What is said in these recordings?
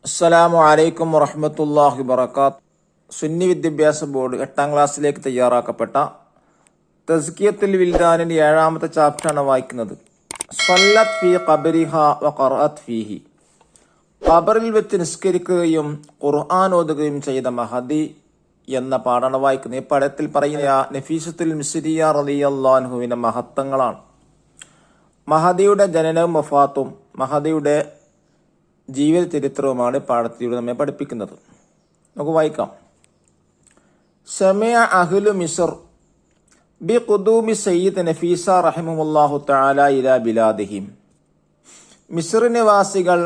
അസ്സലാമു അലൈക്കും വറഹ്മത്തുള്ളാഹി വബറകാത്ത്. സുന്നി വിദ്യാഭ്യാസ ബോർഡ് 8ാം ക്ലാസ്സിലേക്ക് തയ്യാറാക്കപ്പെട്ട തസ്കിയത്തുൽ വിൽദാനിന്റെ 7ാമത്തെ ചാപ്റ്ററാണ് വായിക്കുന്നത്. സ്വല്ലത്ത് ഫീ ഖബരിഹ വ ഖറഅത് ഫീഹി. ഖബറിൽ വെച്ച് നിസ്കരിക്കുകയും ഖുർആൻ ഓതുകയും ചെയ്ത മഹദി എന്ന പാഠാണ് വായിക്കുന്നത്. ഈ പാഠത്തിൽ പറയുന്ന നഫീസത്തുൽ മിസ്രിയ റളിയല്ലാഹു അൻഹുവിന്റെ മഹത്വങ്ങളാണ്. മഹദിയുടെ ജനനവും വഫാത്തും മഹദിയുടെ ജീവിത ചരിത്രവുമാണ് പാഠത്തിലൂടെ നമ്മെ പഠിപ്പിക്കുന്നത്. നമുക്ക് വായിക്കാം. സമിഅ അഹ്ലു മിസ്ർ ബി ഖുദൂമി സയ്യിദ് നഫീസ റഹിമഹുല്ലാഹു തആല ഇലാ ബിലാദിഹിം. മിസ്ർ നിവാസികൾ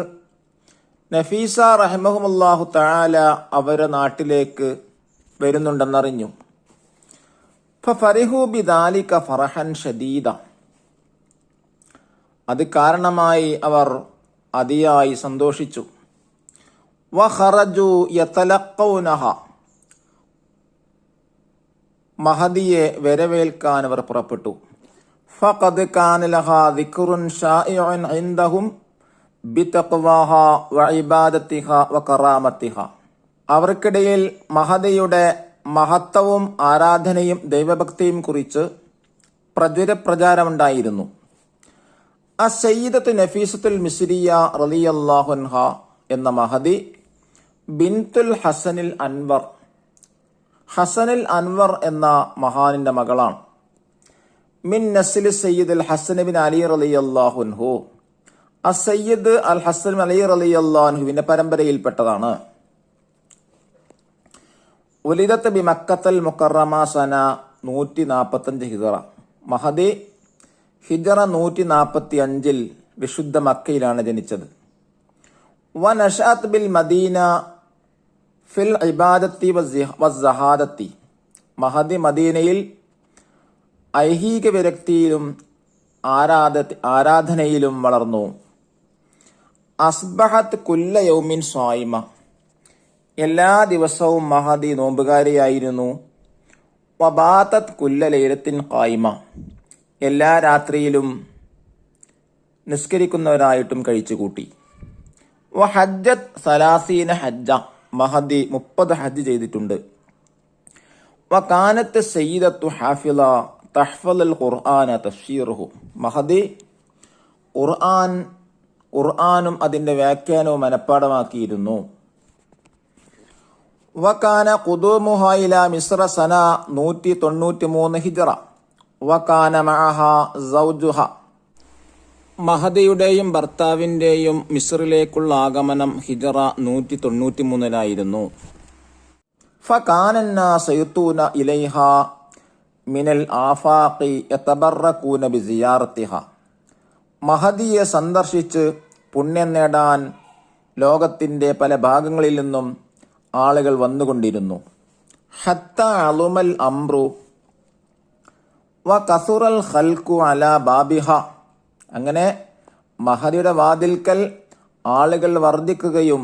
നഫീസ റഹിമഹുല്ലാഹു തആല അവരുടെ നാട്ടിലേക്ക് വരുന്നുണ്ടെന്നറിഞ്ഞു. ഫഫരിഹു ബിദാലിക ഫറഹൻ ഷദീദ. അത് കാരണമായി അവർ അതിയായി സന്തോഷിച്ചു. വഖറജു യതലഖൗനഹ. മഹദിയെ വരവേൽക്കാൻ അവർ പുറപ്പെട്ടു. ഫഖദ് കാന ലഹാ ദിക്റുൻ ശായിഉൻ ഇൻദഹും ബിതഖ്വാഹ വഇബാദത്തിഹ വകറാമത്തിഹ. അവർക്കിടയിൽ മഹദിയുടെ മഹത്വവും ആരാധനയും ദൈവഭക്തിയും കുറിച്ച് പ്രചാരമുണ്ടായിരുന്നു. അസയ്യിദത്തു നഫീസത്തുൽ മിസ്രിയ റളിയല്ലാഹു അൻഹ എന്ന മഹദി ബിൻതുൽ ഹസനിൽ അൻവർ, ഹസനുൽ അൻവർ എന്ന മഹാനിന്റെ മകളാണ്. മിൻ നസ്ലി സയ്യിദ് അൽ ഹസൻ ബിൻ അലി റളിയല്ലാഹു അൻഹു. അസയ്യിദ് അൽ ഹസൻ ബിൻ അലി റളിയല്ലാഹു അൻഹുവിന്റെ പരമ്പരയിൽപ്പെട്ടതാണ്. ഉലിദത്ത് ബി മക്കത്തൽ മുക്കറമ സന 145 ഹിജറ. മഹദി ഹിജറ 145 വിശുദ്ധ മക്കയിലാണ് ജനിച്ചത്. വനശഅത് ബിൽ മദീന ഫിൽ ഇബാദത്തി വസ്സഹാദത്തി. മഹദി മദീനയിൽ ഐഹിക വിരക്തിയിലും ആരാധനയിലും വളർന്നു. അസ്ബഹത്ത് കുല്ല യൗമിൻ സ്വായിമ. എല്ലാ ദിവസവും മഹദി നോമ്പുകാരിയായിരുന്നു. വബാതത് കുല്ല ലൈലത്തിൻ ഖായിമ. എല്ലാ രാത്രിയിലും നിസ്കരിക്കുന്നവരായിട്ടും കഴിച്ചുകൂട്ടി. വഹജ്ജത് സലാസീന ഹജ്ജ. മഹദി 30 ഹജ്ജ് ചെയ്തിട്ടുണ്ട്. വകാനത്ത് സയ്യിദത്തു ഹാഫിള തഹ്ഫളുൽ ഖുർആന തഫ്സീറുഹു. മഹദി ഖുർആനും അതിന്റെ വ്യാഖ്യാനവും മനഃപ്പാടമാക്കിയിരുന്നു. വകാന ഖുദൂമുഹ ഇലാ മിസ്ര സന 193 ഹിജറ. വകാന മഅഹ സൗജുഹ. മഹദിയുടെയും ഭർത്താവിന്റെയും മിസ്റിലേക്കുള്ള ആഗമനം ഹിജറ 193 ഫകാന അന്നാസു യതൂന ഇലൈഹ മിനൽ ആഫാഖി യതബറകൂന ബിസിയാറത്തിഹ. മഹദിയെ സന്ദർശിച്ച് പുണ്യം നേടാൻ ലോകത്തിന്റെ പല ഭാഗങ്ങളിൽ നിന്നും ആളുകൾ വന്നുകൊണ്ടിരുന്നു. ഹത്ത അളുമൽ അംറു വകസുറൽ ഖൽഖു അലാ ബാബിഹ. അങ്ങനെ മഹദിയുടെ വാതിൽക്കൽ ആളുകൾ വർദ്ധിക്കുകയും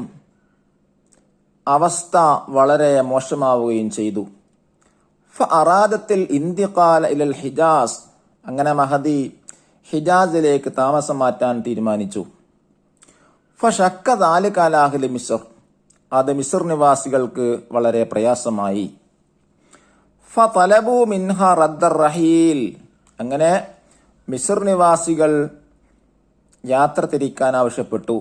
അവസ്ഥ വളരെ മോശമാവുകയും ചെയ്തു. ഫഅറാദത്തിൽ ഇന്തിഖാല ഇലൽ ഹിജാസ്. അങ്ങനെ മഹദി ഹിജാസിലേക്ക് താമസം മാറ്റാൻ തീരുമാനിച്ചു. ഫശക്ക ദാലിക അലാ അഹ്ലി മിസ്ർ. അത് മിസ്ർ നിവാസികൾക്ക് വളരെ പ്രയാസമായി. ഫതലബു മിൻഹ റദ്ദർ റഹീൽ. അങ്ങനെ മിസ്ർ നിവാസികൾ യാത്ര തിരിക്കാൻ ആവശ്യപ്പെട്ടു.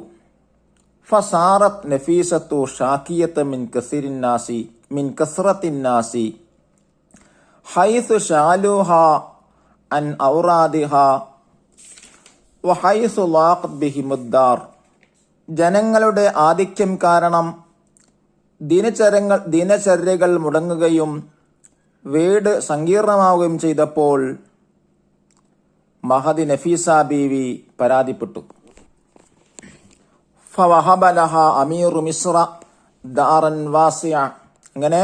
ഫസാറത്ത് നഫീസത്തു ഷാക്കിയത്ത് മിൻ കസ്റത്തിന്നാസി ഹൈസു ഷാലുഹ അൻ ഔറാദിഹ വഹൈസു ലാഖത് ബിഹിമുദ്ദാർ. ജനങ്ങളുടെ ആധിക്യം കാരണം ദിനചര്യകൾ മുടങ്ങുകയും വീട് സങ്കീർണമാവുകയും ചെയ്തപ്പോൾ മഹദി നഫീസ ബീവി പരാതിപ്പെട്ടു. ഫവഹബ ലഹ അമീറു മിസ്ര ദാറൻ വാസിഅ. അങ്ങനെ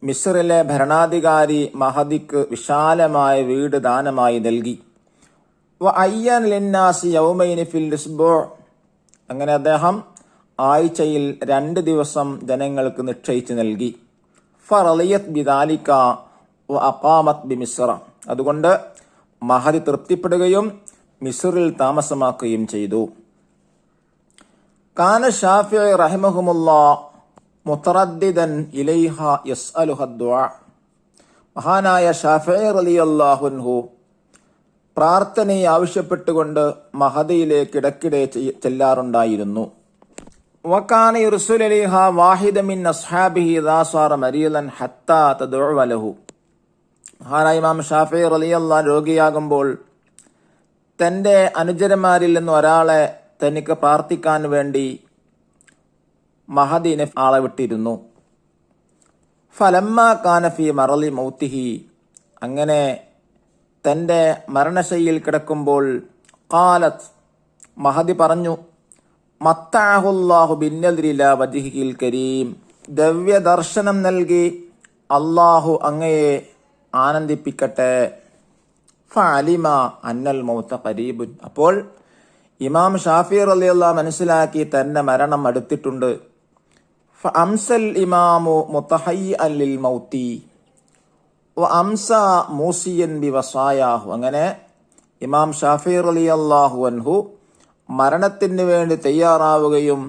മിസ്റിലെ ഭരണാധികാരി മഹദിക്ക് വിശാലമായ വീട് ദാനമായി നൽകി. വഅയ്യന ലിന്നാസി യൗമൈനി ഫിൽ ഇസ്ബൂ. അങ്ങനെ അദ്ദേഹം ആഴ്ചയിൽ 2 ദിവസം ജനങ്ങൾക്ക് നിശ്ചയിച്ച് നൽകി. ഫറളിയത് ബിദാലിക വഅഖാമത് ബിമിസ്ര. അതുകൊണ്ട് മഹദി തൃപ്തിപ്പെടുകയും മിസ്റിൽ താമസമാക്കുകയും ചെയ്തു. കാന ഷാഫിഈ റഹിമഹുമുല്ലാഹ് മുതറദ്ദിദൻ ഇലൈഹ യസ്അലുഹ ദുആ. മഹാനായ ഷാഫിഈ റളിയല്ലാഹു അൻഹു പ്രാർത്ഥനയെ ആവശ്യപ്പെട്ടുകൊണ്ട് മഹദിയിലേക്ക് ഇടയ്ക്കിടെ ചെല്ലാറുണ്ടായിരുന്നു. വകാന യുർസിലു ഇലൈഹ വാഹിദ മിൻ അസ്ഹാബിഹി ഇദാ സാറ മരീലൻ ഹത്താ തദ്ഉ ലഹു. മഹാനായ ഇമാം ഷാഫിഈ റളിയല്ലാഹു രോഗിയാകുമ്പോൾ തൻ്റെ അനുചരന്മാരിൽ നിന്ന് ഒരാളെ തനിക്ക് പ്രാർത്ഥിക്കാൻ വേണ്ടി മഹദിനെ ആളെ വിട്ടിരുന്നു. ഫലമ്മ കാന ഫീ മറളി മൗത്തിഹി, അങ്ങനെ തൻ്റെ മരണശയ്യയിൽ കിടക്കുമ്പോൾ ഖാലത്ത്, മഹദി പറഞ്ഞു, മത്തഅഹുല്ലാഹു ബിന്നദ്രി ഇലാ വജ്ഹിഹിൽ കരീം, ദിവ്യ ദർശനം നൽകി അള്ളാഹു അങ്ങയെ ആനന്ദിപ്പിക്കട്ടെ. ഫഅലിമ അന്നൽ മൗത ഖരീബുൻ, അപ്പോൾ ഇമാം ഷാഫിഈ റളിയല്ലാഹു മനസ്സിലാക്കി തന്റെ മരണം അടുത്തിട്ടുണ്ട്. ഫഅംസൽ ഇമാമു മുതഹയ്യിഅൻ ലിൽ മൗതി വഅംസ മൂസിയൻ ബിവസായാഹു, അങ്ങനെ ഇമാം ഷാഫിഈ റളിയല്ലാഹു അൻഹു മരണത്തിന് വേണ്ടി തയ്യാറാവുകയും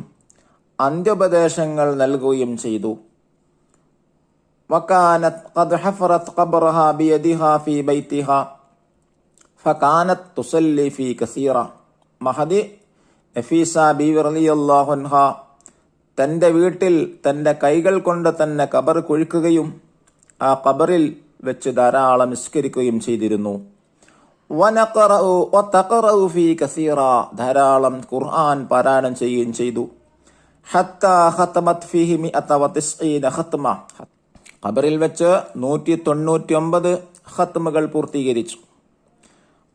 അന്ത്യോപദേശങ്ങൾ നൽകുകയും ചെയ്തു. വകാനത് ഖദ് ഹഫറത് ഖബ്റഹാ ബിയദിഹാ ഫീ ബൈതിഹാ ഫകാനത് തുസല്ലി ഫീ കസീറ. മഹദി നഫീസ ബീവി റളിയല്ലാഹു അൻഹ തൻ്റെ വീട്ടിൽ തൻ്റെ കൈകൾ കൊണ്ട് തന്നെ ഖബർ കുഴിക്കുകയും ആ ഖബറിൽ വെച്ച് ധാരാളം നിസ്കരിക്കുകയും ചെയ്തിരുന്നു. വനഖറഉ വതഖറഉ ഫീ കസീറ, ധാരാളം ഖുർആൻ പാരായണം ചെയ്യുകയും ചെയ്തു. ഹത്താ ഖതമത് ഫീഹി 190 ഖത്മ, ഖബറിൽ വെച്ച് 199 ഖത്മുകൾ പൂർത്തീകരിച്ചു.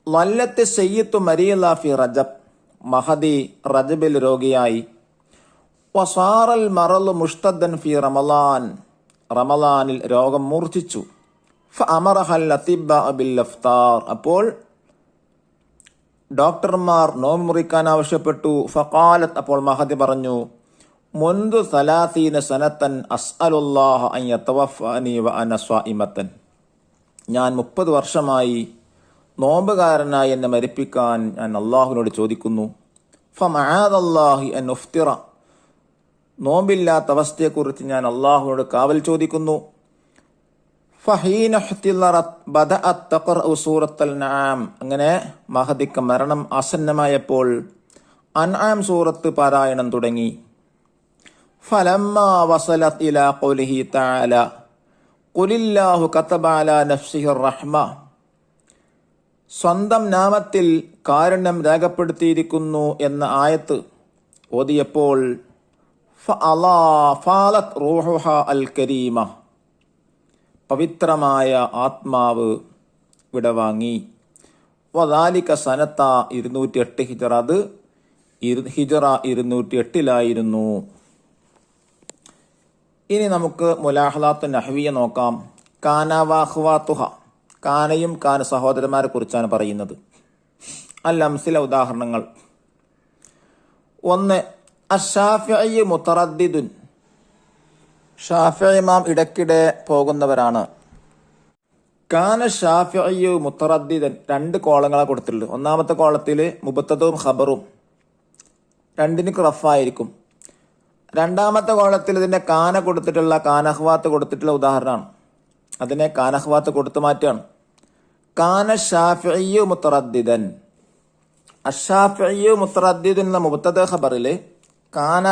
വല്ലത്ത് സയ്യിദു മരീല ഫി റജബ്, മഹദി റജബിൽ രോഗിയായി. വസാറൽ മറളു മുഷ്തദ്ദൻ ഫി റമളാൻ, റമളാനിൽ രോഗം മൂർച്ഛിച്ചു. ഫഅമറഹൽ അത്തിബ്ബാ ബിൽ ഇഫ്താർ, അപ്പോൾ ഡോക്ടർമാർ നോമ്പ് മുറിക്കാൻ ആവശ്യപ്പെട്ടു. ഫഖാലത്ത്, അപ്പോൾ മഹദി പറഞ്ഞു, മുൻദു 30 സനത്തൻ അസ്അലുല്ലാഹ അൻ യതവഫനി വ അന സ്വാഇമത്തൻ, ഞാൻ 30 വർഷമായി നോമ്പുകാരനായി എന്നെ മരിപ്പിക്കാൻ ഞാൻ അള്ളാഹുവിനോട് ചോദിക്കുന്നു. ഫമഅദല്ലാഹി അൻ ഉഫ്തിറ, നോമ്പില്ലാത്ത അവസ്ഥയെക്കുറിച്ച് ഞാൻ അള്ളാഹുവിനോട് കാവൽ ചോദിക്കുന്നു. ഫഹീന ഇഹ്തിളറത് ബദഅത് തഖറഉ സൂറത്തുൽ അൻആം, അങ്ങനെ മഹദിക്ക് മരണം ആസന്നമായപ്പോൾ അൻആം സൂറത്ത് പാരായണം തുടങ്ങി. ഫലമ്മ വസലത് ഇലാ ഖൗലിഹി തആല ഖുലില്ലാഹു കതബ അലാ നഫ്സിഹിർ റഹ്മ, സ്വന്തം നാമത്തിൽ കാരുണ്യം രേഖപ്പെടുത്തിയിരിക്കുന്നു എന്ന ആയത്ത് ഓതിയപ്പോൾ ഫാലത് റൂഹുഹ അൽ കരീമ, പവിത്രമായ ആത്മാവ് വിടവാങ്ങി. വദാലിക സനത്ത 208 ഹിജറ, അത് ഹിജറ 208 ഇനി നമുക്ക് മുലാഹലാത്ത് നഹ്വിയ നോക്കാം. കാന വഅഖ്വാതുഹ, കാനയും കാന സഹോദരന്മാരെ കുറിച്ചാണ് പറയുന്നത്. അൽ അംസില, ഉദാഹരണങ്ങൾ. 1. അശ്ശാഫിഈ മുതറദ്ദിദുൻ, ഷാഫിഈ ഇമാം ഇടയ്ക്കിടെ പോകുന്നവരാണ്. കാന ഷാഫിഈ മുതറദ്ദിദൻ, 2 കോളങ്ങളെ കൊടുത്തിട്ടുള്ളത്. ഒന്നാമത്തെ കോളത്തിൽ മുബത്തദും ഖബറും രണ്ടിനും റഫായിരിക്കും. രണ്ടാമത്തെ കോളത്തിൽ ഇതിന്റെ കാന കൊടുത്തിട്ടുള്ള കാനഹ്വാത്ത് കൊടുത്തിട്ടുള്ള ഉദാഹരണമാണ്. അതിനെ കാനഹ്വാത്ത് കൊടുത്തു മാറ്റാണ്. കാന ഷാഫിഈ മുതറദ്ദിദൻ, അശ്ശാഫിഈ മുതറദ്ദിദൻ എന്ന മുബത്തദ ഖബറിൽ കാന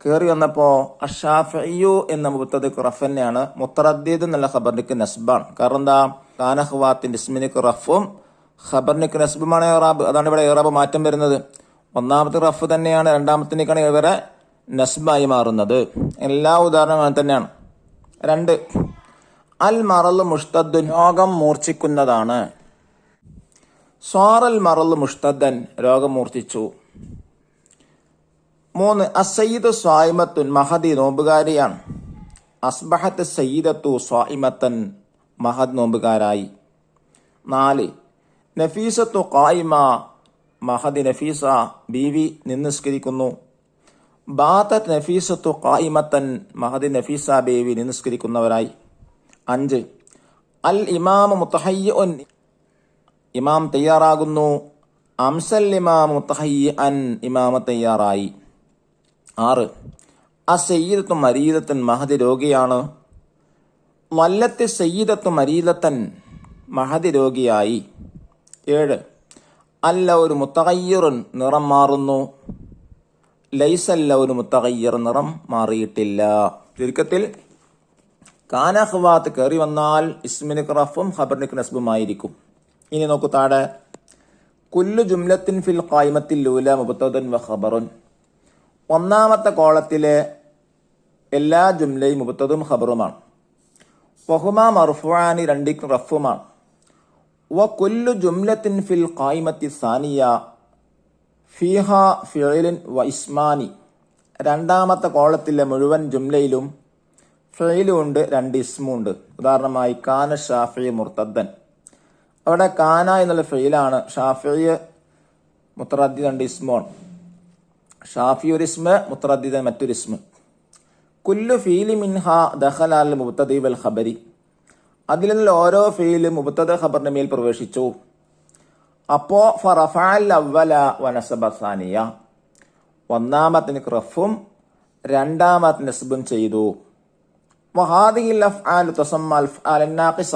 കയറി വന്നപ്പോൾ അശ്ശാഫിഈ എന്ന മുബത്തദക്ക് റഫ് തന്നെയാണ്. മുതറദ്ദിദ് എന്നുള്ള ഖബറിലേക്ക് നസ്ബാണ്. കാരണം എന്താ, കാനഹ്വാത്തിന്റെ ഇസ്മിനിക്ക് റഫും ഖബറിനിക്ക് നസ്ബുമാണ് ഇറാബ്. അതാണ് ഇവിടെ ഇറാബ് മാറ്റം വരുന്നത്. ഒന്നാമത്തെ റഫ് തന്നെയാണ്, രണ്ടാമത്തിനേക്കാണ് ഇവരെ നസ്ബായി മാറുന്നത്. എല്ലാ ഉദാഹരണങ്ങളും തന്നെയാണ്. 2. അൽ മറള് മുഷ്തദ്ദൻ, രോഗം മൂർച്ഛിക്കുന്നതാണ്. സ്വാറൽ മറള് മുഷ്തദ്ദൻ, രോഗം മൂർച്ഛിച്ചു. 3. അസ്സയ്യിദു സ്വായിമത്തുൻ, മഹദി നോമ്പുകാരിയാണ്. അസ്ബഹത്ത് സയ്യിദത്തു സ്വായിമത്തൻ, മഹദ് നോമ്പുകാരായി. 4. നഫീസത്തു ഖായിമ, മഹദി നഫീസ ബീവി നിസ്കരിക്കുന്നു. ബാതത് നഫീസത്തു ഖായിമത്തൻ, മഹദി നഫീസ ബീവി നിസ്കരിക്കുന്നവരായി. 5. അൽ ഇമാമു മുതഹയ്യിഉൻ, ഇമാം തയ്യാറാകുന്നു. അംസൽ ഇമാം മുതഹയ്യിഅൻ, ഇമാമ തയ്യാറായി. 6. അസയ്യിദത്തു മരീദത്തൻ മഹദി രോഗിയാണ്. വല്ലത്തി സയ്യിദത്തു മരീദത്തൻ മഹദി രോഗിയായി. 7. അല്ല ഒരു മുത്തഗയ്യിറുൻ നിറം മാറുന്നു. ലൈസല്ല ഒരു മുത്തഗയ്യിർ നിറം മാറിയിട്ടില്ല. ചുരുക്കത്തിൽ കാന ഖവാത്ത് കയറി വന്നാൽ ഇസ്മിന് റഫും ഖബറിന് നസ്ബുമായിരിക്കും. ഇനി നോക്കൂ താഴെ. കുല്ലു ജുംലത്തിൻ ഫിൽ ഖായിമത്തിൽ ലൂല മുബ്തദൻ വ ഖബറുൻ. ഒന്നാമത്തെ കോളത്തിലെ എല്ലാ ജുംലയും മുബ്തദും ഖബറുമാണ്. വഹുമാ മർഫുആനി രണ്ടിക്കും റഫുമാണ്. വ കുല്ലു ജുംലത്തിൻ ഫിൽ ഖായിമത്തി സാനിയ ഫീഹ ഫിഇലുൻ വ ഇസ്മാനി. രണ്ടാമത്തെ കോളത്തിലെ മുഴുവൻ ജുംലയിലും ഫിഇലും ഉണ്ട്, 2 ഇസ്മും ഉണ്ട്. ഉദാഹരണമായി കാന ഷാഫിഇ മുർത്തദ്ദൻ. അവിടെ കാന എന്നുള്ള ഫിഇലാണ്, ഷാഫിഇ മുത്തറദ്ദിദ് 2 ഇസ്മാണ്. ഷാഫി ഒരു ഇസ്മ, മുത്തറദ്ദിദ് മറ്റൊരു ഇസ്മ. കുല്ലു ഫീലി മിൻഹ ദഖല അൽ മുബ്തദി വൽ ഖബരി. അതിൽ നിന്നുള്ള ഓരോ ഫീലും മുബ്തദ ഖബറിന്റെ മേൽ പ്രവേശിച്ചു. അപ്പോ ഫറഫഅൽ അവ്വല വനസബ സാനിയ. ഒന്നാമത്തിന് റഫും രണ്ടാമത്തിന് നസ്ബും ചെയ്തു. വഹാദിഹിൽ അഫ്ആലു തസമ്മ അൽഅഫ്ആൽ നാഖിസ.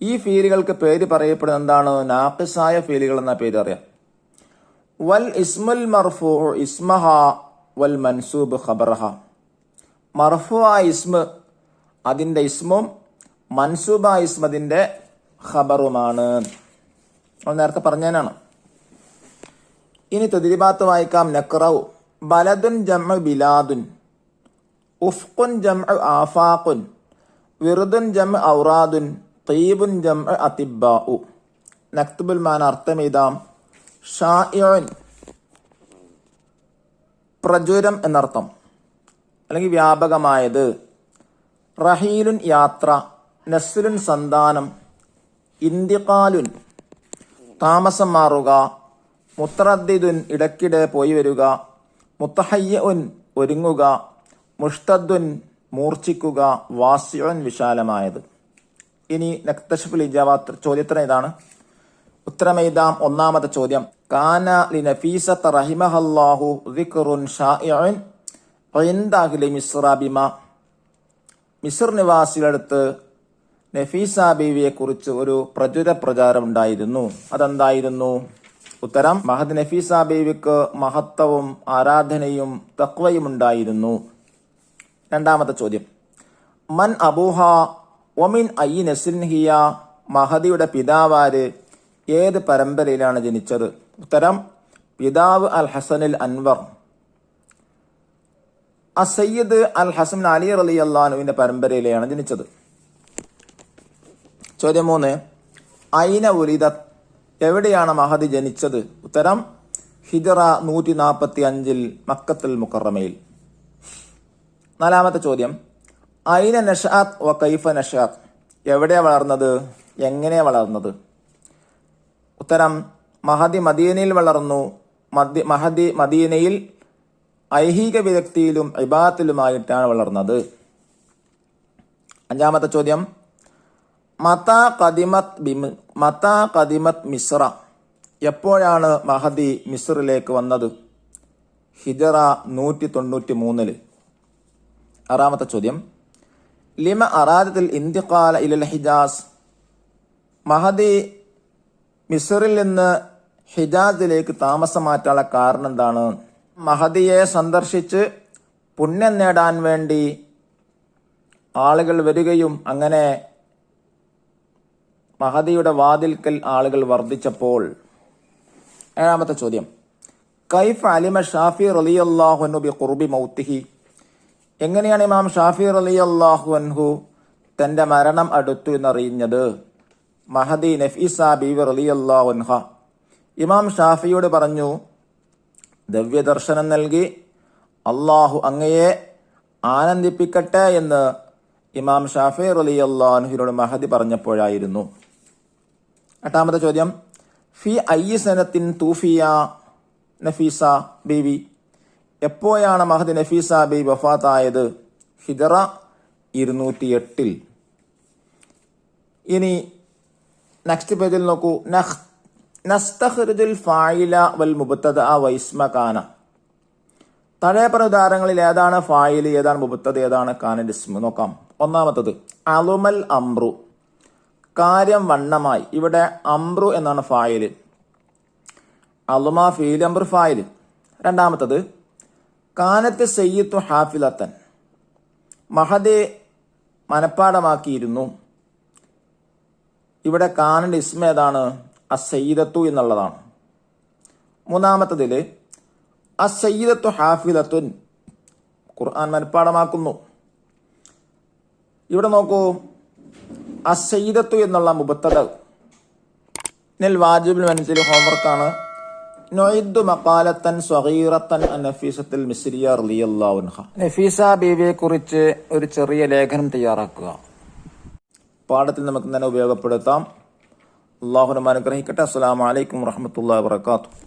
ഈ ഫീലുകൾക്ക് പേര് പറയപ്പെടുന്നത് എന്താണ്? നാഖിസായ ഫീലുകൾ എന്ന പേര് അറിയാം. വൽ ഇസ്മുൽ മർഫൂഉ ഇസ്മഹ വൽ മൻസൂബ് ഖബറഹ. മർഫൂആയ ഇസ്മ അതിന്റെ ഇസ്മും മൻസൂബായ ഇസ്മ അതിന്റെ ഖബറുമാണ്. നേരത്തെ പറഞ്ഞതിനാണ്. ഇനി തദ്രീബാത്ത് വായിക്കാം. നഖ്റഉ ബലദുൻ ജംഉ ബിലാദുൻ, ഉഫ്ഖുൻ ജംഉ ആഫാഖുൻ, വിർദുൻ ജംഉ ഔറാദുൻ, തീബുൻ ജംഉ അതിബ്ബാഉ. നക്തുബുൽ മാന അർത്ഥം എഴുതാം. ഷായിഉൻ പ്രചുരം എന്നർത്ഥം അല്ലെങ്കിൽ വ്യാപകമായത്. റഹീലുൻ യാത്ര, നസ്ലുൻ സന്താനം, ഇന്തിഖാലുൻ താമസം മാറുക, മുത്തറദ്ദിദുൻ ഇടയ്ക്കിടെ പോയി വരിക, മുത്തഹയ്യഉൻ ഒരുങ്ങുക, മുഷ്തദ്ദുൻ മൂർച്ഛിക്കുക, വാസിഉൻ വിശാലമായത്. ഇനി നക്തശ്ഫുൽ ഇജാബത്ത് ചോദ്യത്തിന് ഇതാണ്. ഉത്തരമെഴുതാം. ഒന്നാമത്തെ ചോദ്യം. കാന ലിനഫീസത റഹിമഹല്ലാഹു ദിക്റുൻ ഷായിഉൻ ഇൻദ അഹ്ലി മിസ്റ ബിമ. മിസ്ർ നിവാസികളടുത്ത് നഫീസ ബീവിയെ കുറിച്ച് ഒരു പ്രചാരം ഉണ്ടായിരുന്നു. അതെന്തായിരുന്നു? ഉത്തരം. മഹദ് നഫീസ ബീവിക്ക് മഹത്വവും ആരാധനയും തഖ്വയും ഉണ്ടായിരുന്നു. രണ്ടാമത്തെ ചോദ്യം. മൻ അബൂഹ വമിൻ ഐ നസ്ലിൻ ഹിയ. മഹദിയുടെ പിതാവാര്, ഏത് പരമ്പരയിലാണ് ജനിച്ചത്? ഉത്തരം. പിതാവ് അൽ ഹസനുൽ അൻവർ. അസയ്യിദ് അൽ ഹസൻ അലി റളിയല്ലാഹു അൻഹുവിന്റെ പരമ്പരയിലാണ് ജനിച്ചത്. ചോദ്യം 3. ഐന ഉലിദത്. എവിടെയാണ് മഹദി ജനിച്ചത്? ഉത്തരം. ഹിജറ 145 മക്കത്തുൽ മുക്കറമയിൽ. നാലാമത്തെ ചോദ്യം. ഐന നഷഅത് വ കൈഫ നഷഅത്. എവിടെയാ വളർന്നത്, എങ്ങനെ വളർന്നത്? ഉത്തരം. മഹദി മദീനയിൽ വളർന്നു. മഹദി മദീനയിൽ ഐഹിക വിദഗ്ധിയിലും ഇബാദത്തിലുമായിട്ടാണ് വളർന്നത്. അഞ്ചാമത്തെ ചോദ്യം. മതാ ഖദിമത് മിസ്ര. എപ്പോഴാണ് മഹദി മിസ്റിലേക്ക് വന്നത്? ഹിജറ 193. ആറാമത്തെ ചോദ്യം. ലിമ അറാദത്തിൽ ഇന്തിഖാല ഇലൽ ഹിജാസ്. മഹദി മിസ്റിൽ നിന്ന് ഹിജാസിലേക്ക് താമസം മാറ്റാനുള്ള കാരണം എന്താണ്? മഹദിയെ സന്ദർശിച്ച് പുണ്യം നേടാൻ വേണ്ടി ആളുകൾ വരികയും അങ്ങനെ മഹദിയുടെ വാതിൽക്കൽ ആളുകൾ വർദ്ധിച്ചപ്പോൾ. ഏഴാമത്തെ ചോദ്യം. കൈഫ അലിമ ഷാഫി റളിയല്ലാഹു അൻഹു ബി ഖുർബി മൗതിഹി. എങ്ങനെയാണ് ഇമാം ഷാഫി റളിയല്ലാഹു അൻഹു തന്റെ മരണം അടുത്തു എന്നറിഞ്ഞത്? മഹദി നഫീസ ബീവി റളിയല്ലാഹു അൻഹ ഇമാം ഷാഫിയോട് പറഞ്ഞു, ദിവ്യദർശനം നൽകി അള്ളാഹു അങ്ങയെ ആനന്ദിപ്പിക്കട്ടെ എന്ന് ഇമാം ഷാഫി റളിയല്ലാഹു അൻഹുവിനോട് മഹദി പറഞ്ഞപ്പോഴായിരുന്നു. എട്ടാമത്തെ ചോദ്യം. ഫി ഐ സനത്തിൻ തൂഫിയ നഫീസ ബീവി. എപ്പോഴാണ് മഹദി നഫീസ ബീവി വഫാത്തായത്? ഹിജറ 208. ഇനി നെക്സ്റ്റ് പേജിൽ നോക്കൂ. നസ്തഖ്റിജുൽ ഫായില വൽ മുബ്തദഅ വ ഇസ്മ കാന. താഴെ പറഞ്ഞ ഉദാഹരണങ്ങളിൽ ഏതാണ് ഫായിൽ, ഏതാണ് മുബത്തദ്, ഏതാണ് കാനന്റെ ഇസ്മ നോക്കാം. ഒന്നാമത്തത് അലുമൽ അംറു, കാര്യം വണ്ണമായി. ഇവിടെ അംറു എന്നാണ് ഫായില്, അലുമ ഫീൽ അംർ ഫായില്. രണ്ടാമത്തത് കാനത്ത് സയ്യിത്തു ഹാഫിലത്തൻ, മഹദെ മനപ്പാടമാക്കിയിരുന്നു. ഇവിടെ കാനന്റെ ഇസ്മ ഏതാണ്? അസയ്യിദത്തു എന്നുള്ളതാണ്. മൂന്നാമത്തതില് അസയ്യിദത്തു ഹാഫിലത്തുൻ, ഖുർആൻ മനപ്പാടമാക്കുന്നു. ഇവിടെ നോക്കൂ, അസയ്യിദത്തു എന്നുള്ള മുബത്തദ. നിൽ വാജിബുൽ മനസ്സിൽ ഹോംവർക്കാണ്. നൊയ്ദു മഖാലത്തൻ സ്വഗീറത്തൻ അൻ നഫീസത്തുൽ മിസ്രിയ റളിയല്ലാഹു അൻഹ, നഫീസ ബീവിയെ കുറിച്ച് ഒരു ചെറിയ ലേഖനം തയ്യാറാക്കുക. പാഠത്തിൽ നമുക്ക് തന്നെ ഉപയോഗപ്പെടുത്താം. അല്ലാഹു നമ്മെ അനുഗ്രഹിക്കട്ടെ. അസ്സലാമു അലൈക്കും വറഹ്മത്തുള്ളാഹി വബറകാതുഹു.